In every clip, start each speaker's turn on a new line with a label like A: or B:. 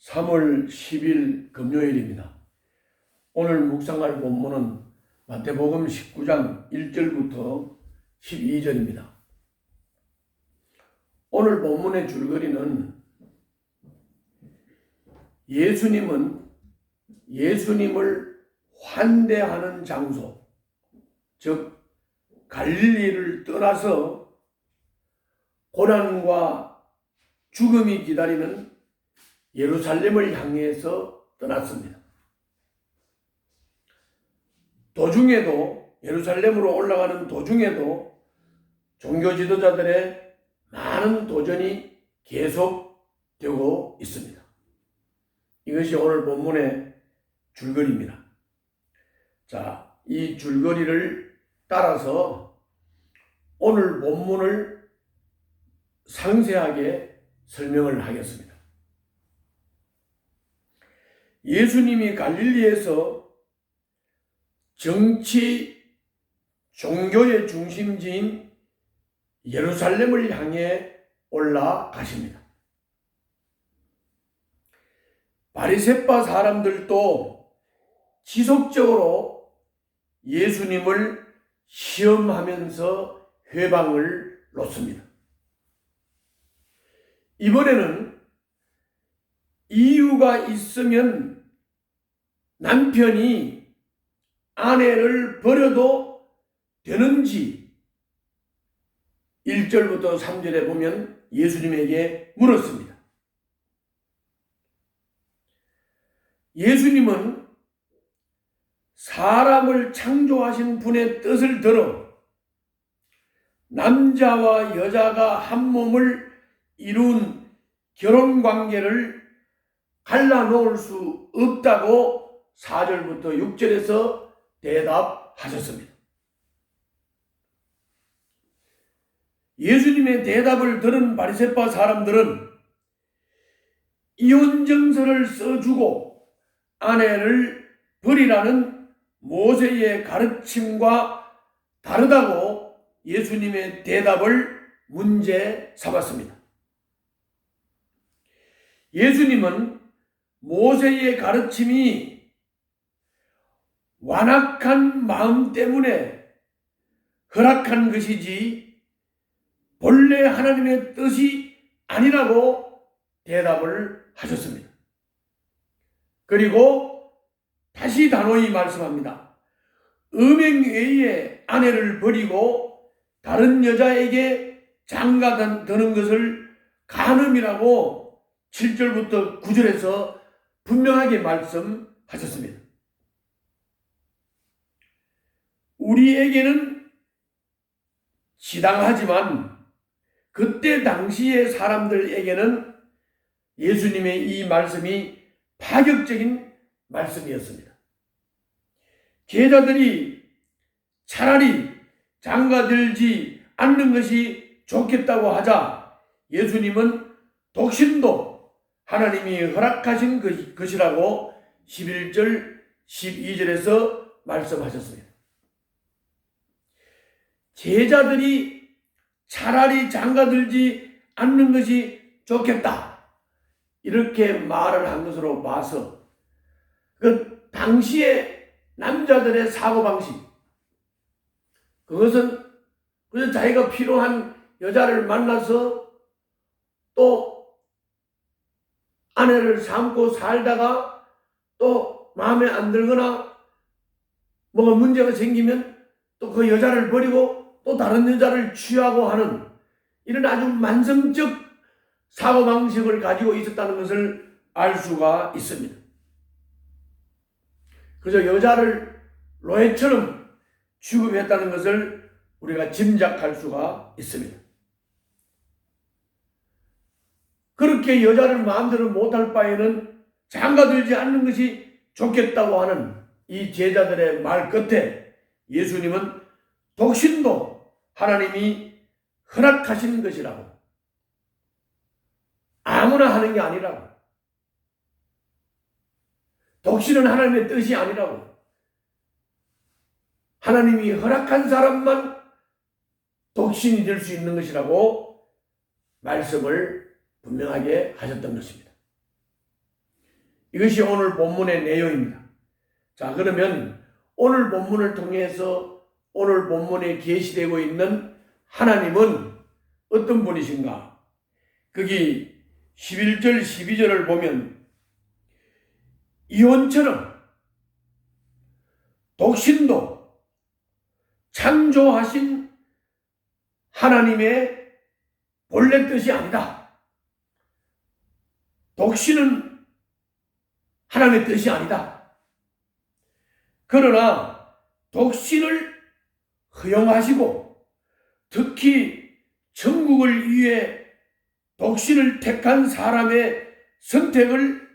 A: 3월 10일 금요일입니다. 오늘 묵상할 본문은 마태복음 19장 1절부터 12절입니다. 오늘 본문의 줄거리는 예수님을 환대하는 장소, 즉 갈릴리를 떠나서 고난과 죽음이 기다리는 예루살렘을 향해서 떠났습니다. 예루살렘으로 올라가는 도중에도 종교 지도자들의 많은 도전이 계속되고 있습니다. 이것이 오늘 본문의 줄거리입니다. 자, 이 줄거리를 따라서 오늘 본문을 상세하게 설명을 하겠습니다. 예수님이 갈릴리에서 정치, 종교의 중심지인 예루살렘을 향해 올라가십니다. 바리새파 사람들도 지속적으로 예수님을 시험하면서 회방을 놓습니다. 이번에는 이유가 있으면 남편이 아내를 버려도 되는지 1절부터 3절에 보면 예수님에게 물었습니다. 예수님은 사람을 창조하신 분의 뜻을 들어 남자와 여자가 한 몸을 이룬 결혼관계를 갈라놓을 수 없다고 4절부터 6절에서 대답하셨습니다. 예수님의 대답을 들은 바리새파 사람들은 이혼증서를 써주고 아내를 버리라는 모세의 가르침과 다르다고 예수님의 대답을 문제 삼았습니다. 예수님은 모세의 가르침이 완악한 마음 때문에 허락한 것이지 본래 하나님의 뜻이 아니라고 대답을 하셨습니다. 그리고 다시 단호히 말씀합니다. 음행 외에 아내를 버리고 다른 여자에게 장가 드는 것을 간음이라고 7절부터 9절에서 분명하게 말씀하셨습니다. 우리에게는 지당하지만 그때 당시의 사람들에게는 예수님의 이 말씀이 파격적인 말씀이었습니다. 제자들이 차라리 장가들지 않는 것이 좋겠다고 하자 예수님은 독신도 하나님이 허락하신 것이라고 11절, 12절에서 말씀하셨습니다. 제자들이 차라리 장가들지 않는 것이 좋겠다 이렇게 말을 한 것으로 봐서 그 당시의 남자들의 사고방식, 그것은 그저 자기가 필요한 여자를 만나서 또 아내를 삼고 살다가 또 마음에 안 들거나 뭐가 문제가 생기면 또 그 여자를 버리고 또 다른 여자를 취하고 하는 이런 아주 만성적 사고방식을 가지고 있었다는 것을 알 수가 있습니다. 그래서 여자를 노예처럼 취급했다는 것을 우리가 짐작할 수가 있습니다. 그렇게 여자를 마음대로 못할 바에는 장가들지 않는 것이 좋겠다고 하는 이 제자들의 말 끝에 예수님은 독신도 하나님이 허락하신 것이라고, 아무나 하는 게 아니라고, 독신은 하나님의 뜻이 아니라고, 하나님이 허락한 사람만 독신이 될 수 있는 것이라고 말씀을 분명하게 하셨던 것입니다. 이것이 오늘 본문의 내용입니다. 자, 그러면 오늘 본문을 통해서 오늘 본문에 계시되고 있는 하나님은 어떤 분이신가? 거기 11절 12절을 보면 이혼처럼 독신도 창조하신 하나님의 본래 뜻이 아니다. 독신은 하나님의 뜻이 아니다. 그러나 독신을 허용하시고 특히 천국을 위해 독신을 택한 사람의 선택을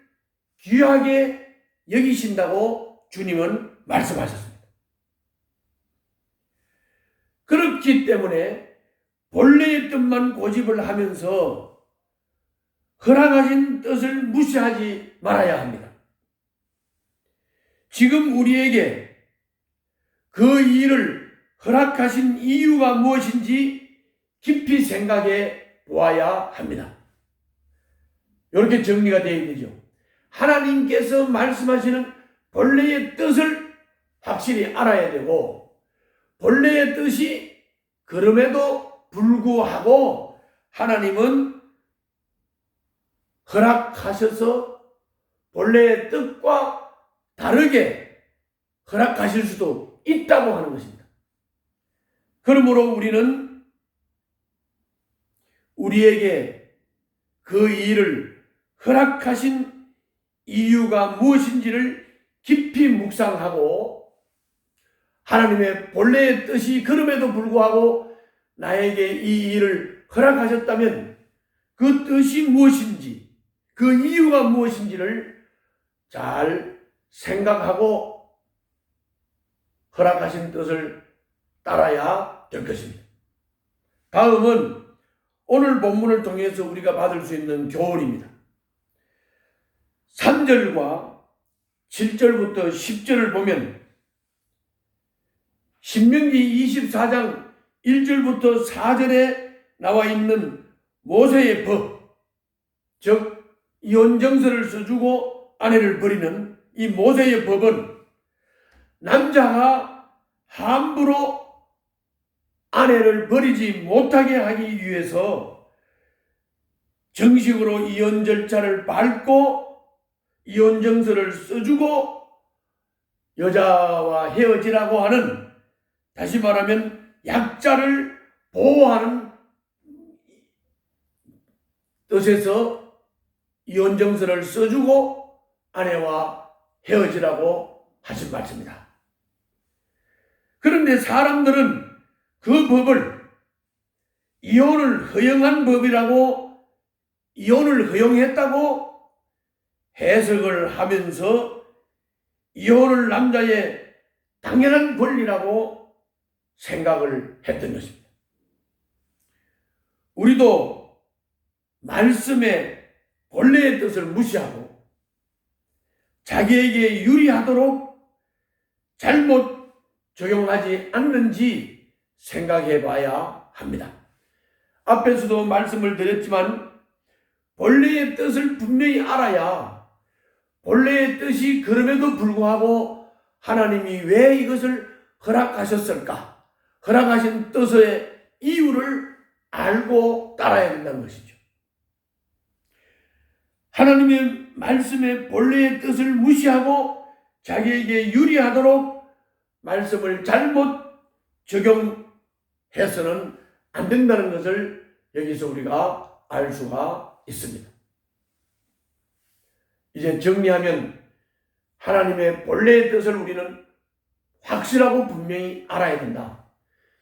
A: 귀하게 여기신다고 주님은 말씀하셨습니다. 그렇기 때문에 본래의 뜻만 고집을 하면서 허락하신 뜻을 무시하지 말아야 합니다. 지금 우리에게 그 일을 허락하신 이유가 무엇인지 깊이 생각해 보아야 합니다. 이렇게 정리가 되어야 되죠. 하나님께서 말씀하시는 본래의 뜻을 확실히 알아야 되고 본래의 뜻이 그럼에도 불구하고 하나님은 허락하셔서 본래의 뜻과 다르게 허락하실 수도 있다고 하는 것입니다. 그러므로 우리는 우리에게 그 일을 허락하신 이유가 무엇인지를 깊이 묵상하고 하나님의 본래의 뜻이 그럼에도 불구하고 나에게 이 일을 허락하셨다면 그 뜻이 무엇인지 그 이유가 무엇인지를 잘 생각하고 허락하신 뜻을 따라야 될 것입니다. 다음은 오늘 본문을 통해서 우리가 받을 수 있는 교훈입니다. 3절과 7절부터 10절을 보면 신명기 24장 1절부터 4절에 나와 있는 모세의 법, 즉 이혼정서를 써주고 아내를 버리는 이 모세의 법은 남자가 함부로 아내를 버리지 못하게 하기 위해서 정식으로 이혼 절차를 밟고 이혼정서를 써주고 여자와 헤어지라고 하는, 다시 말하면 약자를 보호하는 뜻에서 이혼정서를 써주고 아내와 헤어지라고 하신 말씀입니다. 그런데 사람들은 그 법을 이혼을 허용한 법이라고, 이혼을 허용했다고 해석을 하면서 이혼을 남자의 당연한 권리라고 생각을 했던 것입니다. 우리도 말씀의 본래의 뜻을 무시하고 자기에게 유리하도록 잘못 적용하지 않는지 생각해 봐야 합니다. 앞에서도 말씀을 드렸지만 본래의 뜻을 분명히 알아야 본래의 뜻이 그럼에도 불구하고 하나님이 왜 이것을 허락하셨을까? 허락하신 뜻의 이유를 알고 따라야 된다는 것이죠. 하나님의 말씀의 본래의 뜻을 무시하고 자기에게 유리하도록 말씀을 잘못 적용해서는 안 된다는 것을 여기서 우리가 알 수가 있습니다. 이제 정리하면 하나님의 본래의 뜻을 우리는 확실하고 분명히 알아야 된다.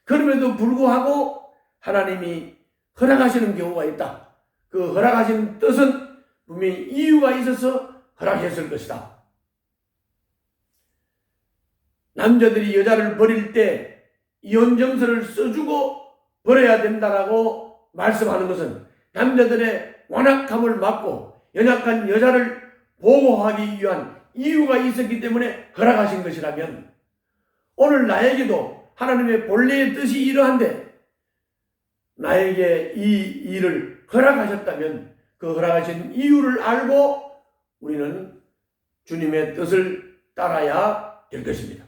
A: 그럼에도 불구하고 하나님이 허락하시는 경우가 있다. 그 허락하신 뜻은 분명히 이유가 있어서 허락했을 것이다. 남자들이 여자를 버릴 때 이혼정서를 써주고 버려야 된다라고 말씀하는 것은 남자들의 완악함을 막고 연약한 여자를 보호하기 위한 이유가 있었기 때문에 허락하신 것이라면 오늘 나에게도 하나님의 본래의 뜻이 이러한데 나에게 이 일을 허락하셨다면 그 허락하신 이유를 알고 우리는 주님의 뜻을 따라야 될 것입니다.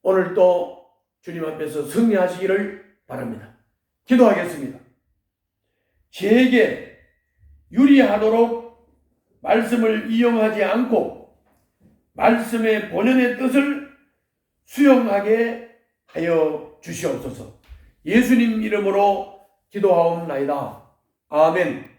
A: 오늘도 주님 앞에서 승리하시기를 바랍니다. 기도하겠습니다. 제게 유리하도록 말씀을 이용하지 않고 말씀의 본연의 뜻을 수용하게 하여 주시옵소서. 예수님 이름으로 기도하옵나이다. 아멘.